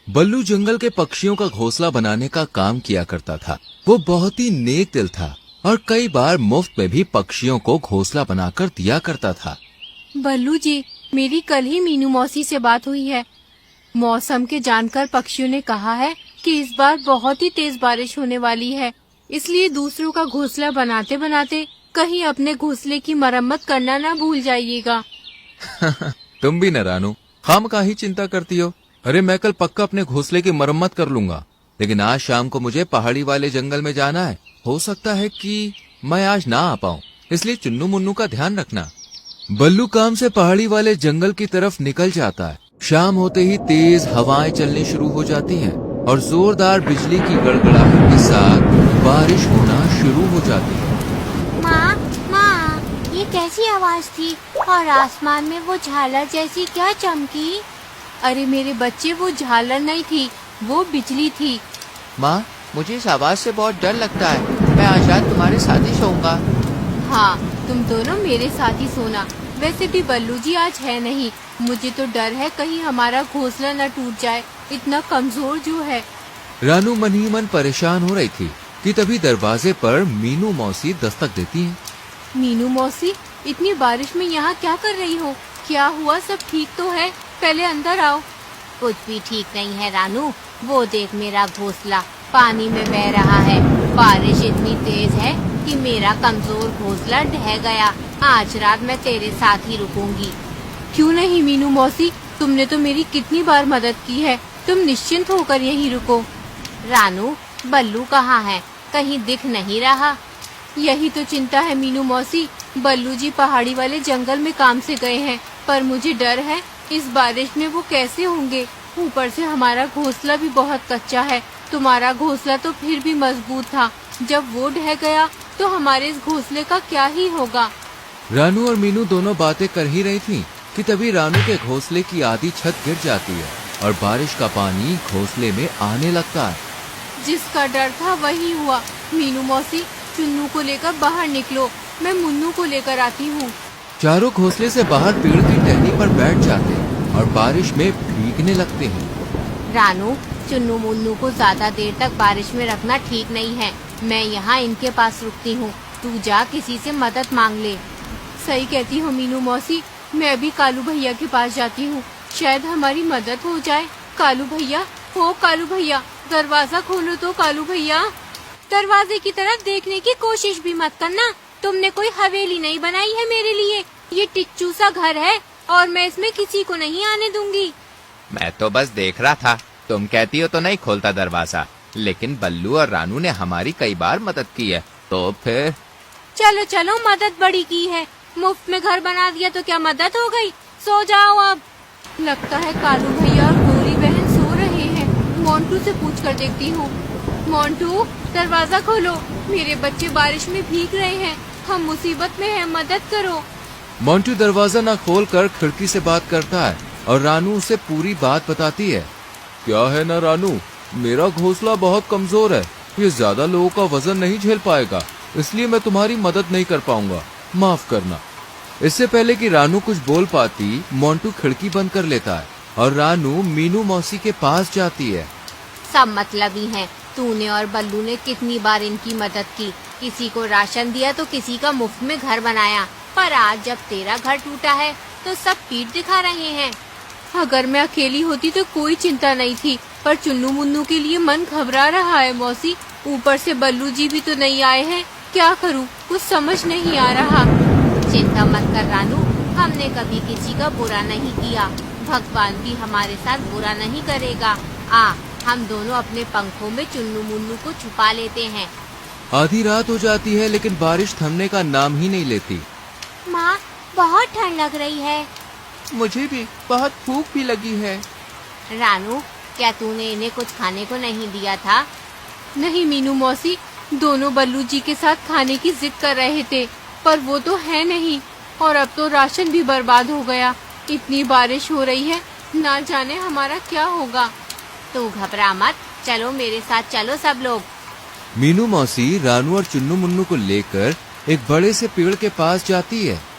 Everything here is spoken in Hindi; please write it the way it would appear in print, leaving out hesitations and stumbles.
बल्लू जंगल के पक्षियों का घोंसला बनाने का काम किया करता था। वो बहुत ही नेक दिल था और कई बार मुफ्त में भी पक्षियों को घोंसला बनाकर दिया करता था। बल्लू जी, मेरी कल ही मीनू मौसी से बात हुई है। मौसम के जानकर पक्षियों ने कहा है कि इस बार बहुत ही तेज बारिश होने वाली है, इसलिए दूसरों का घोंसला बनाते बनाते कहीं अपने घोंसले की मरम्मत करना ना भूल जाइएगा। तुम भी न रानू, खामखा चिंता करती हो। अरे मैं कल पक्का अपने घोंसले की मरम्मत कर लूंगा, लेकिन आज शाम को मुझे पहाड़ी वाले जंगल में जाना है। हो सकता है कि मैं आज ना आ पाऊँ, इसलिए चुन्नू मुन्नू का ध्यान रखना। बल्लू काम से पहाड़ी वाले जंगल की तरफ निकल जाता है। शाम होते ही तेज हवाएं चलनी शुरू हो जाती हैं और जोरदार बिजली की गड़गड़ाहट के साथ बारिश होना शुरू हो जाती है। माँ, माँ, ये कैसी आवाज थी और आसमान में वो झालर जैसी क्या चमकी? अरे मेरे बच्चे, वो झालर नहीं थी, वो बिजली थी। माँ, मुझे इस आवाज से बहुत डर लगता है। मैं आज रात तुम्हारे साथ ही सोऊंगा। हाँ, तुम दोनों मेरे साथ ही सोना। वैसे भी बल्लू जी आज है नहीं, मुझे तो डर है कहीं हमारा घोंसला न टूट जाए, इतना कमजोर जो है। रानू मन ही मन परेशान हो रही थी कि तभी दरवाजे पर मीनू मौसी दस्तक देती हैं। मीनू मौसी, इतनी बारिश में यहाँ क्या कर रही हो? क्या हुआ? सब ठीक तो है? पहले अंदर आओ। कुछ भी ठीक नहीं है रानू, वो देख मेरा घोंसला पानी में बह रहा है। बारिश इतनी तेज है कि मेरा कमजोर घोंसला ढह गया। आज रात मैं तेरे साथ ही रुकूंगी। क्यों नहीं मीनू मौसी, तुमने तो मेरी कितनी बार मदद की है, तुम निश्चिंत होकर यहीं रुको। रानू, बल्लू कहाँ है? कहीं दिख नहीं रहा। यही तो चिंता है मीनू मौसी, बल्लू जी पहाड़ी वाले जंगल में काम से गए हैं, पर मुझे डर है इस बारिश में वो कैसे होंगे। ऊपर से हमारा घोंसला भी बहुत कच्चा है, तुम्हारा घोंसला तो फिर भी मजबूत था, जब वो ढह गया तो हमारे इस घोंसले का क्या ही होगा। रानू और मीनू दोनों बातें कर ही रही थीं कि तभी रानू के घोंसले की आधी छत गिर जाती है और बारिश का पानी घोंसले में आने लगता है। जिसका डर था वही हुआ। मीनू मौसी, चुन्नू को लेकर बाहर निकलो, मैं मुन्नू को लेकर आती हूँ। चारों घोंसले से बाहर पेड़ की टहनी पर बैठ जाते हैं और बारिश में भीगने लगते हैं। रानू, चुन्नू मुन्नू को ज्यादा देर तक बारिश में रखना ठीक नहीं है। मैं यहाँ इनके पास रुकती हूँ, तू जा किसी से मदद मांग ले। सही कहती हो मीनू मौसी, मैं अभी कालू भैया के पास जाती हूँ, शायद हमारी मदद हो जाए। कालू भैया, हो कालू भैया, दरवाजा खोलो तो कालू भैया। दरवाजे की तरफ देखने की कोशिश भी मत करना, तुमने कोई हवेली नहीं बनाई है मेरे लिए। ये टिच्चू सा घर है और मैं इसमें किसी को नहीं आने दूंगी। मैं तो बस देख रहा था, तुम कहती हो तो नहीं खोलता दरवाजा, लेकिन बल्लू और रानू ने हमारी कई बार मदद की है, तो फिर। चलो चलो, मदद बड़ी की है, मुफ्त में घर बना दिया तो क्या मदद हो गई। सो जाओ अब। लगता है कालू भैया और गौरी बहन सो रहे हैं, मोंटू से पूछ कर देखती हूँ। मोंटू, दरवाजा खोलो, मेरे बच्चे बारिश में भीग रहे हैं, हम मुसीबत में हैं, मदद करो। मोंटू दरवाजा न खोलकर खिड़की से बात करता है और रानू उसे पूरी बात बताती है। क्या है ना रानू, मेरा घोंसला बहुत कमजोर है, ये ज्यादा लोगों का वजन नहीं झेल पाएगा, इसलिए मैं तुम्हारी मदद नहीं कर पाऊंगा, माफ करना। इससे पहले कि रानू कुछ बोल पाती, मोंटू खिड़की बंद कर लेता है और रानू मीनू मौसी के पास जाती है। सब मतलबी हैं, तूने और बल्लू ने कितनी बार इनकी मदद की, किसी को राशन दिया तो किसी का मुफ्त में घर बनाया, पर आज जब तेरा घर टूटा है तो सब पीठ दिखा रहे हैं। अगर मैं अकेली होती तो कोई चिंता नहीं थी, पर चुन्नू मुन्नू के लिए मन घबरा रहा है मौसी। ऊपर से बल्लू जी भी तो नहीं आए हैं, क्या करूं, कुछ समझ नहीं आ रहा। चिंता मत कर रानू, हमने कभी किसी का बुरा नहीं किया, भगवान भी हमारे साथ बुरा नहीं करेगा। आ, हम दोनों अपने पंखों में चुन्नू मुन्नू को छुपा लेते हैं। आधी रात हो जाती है लेकिन बारिश थमने का नाम ही नहीं लेती। माँ, बहुत ठंड लग रही है। मुझे भी बहुत भूख भी लगी है। रानू, क्या तूने इन्हें कुछ खाने को नहीं दिया था? नहीं मीनू मौसी, दोनों बल्लू जी के साथ खाने की जिद कर रहे थे, पर वो तो है नहीं, और अब तो राशन भी बर्बाद हो गया। इतनी बारिश हो रही है, ना जाने हमारा क्या होगा। तू घबरा मत, चलो मेरे साथ चलो सब लोग। मीनू मौसी रानू और चुन्नू मुन्नू को लेकर एक बड़े से पेड़ के पास जाती है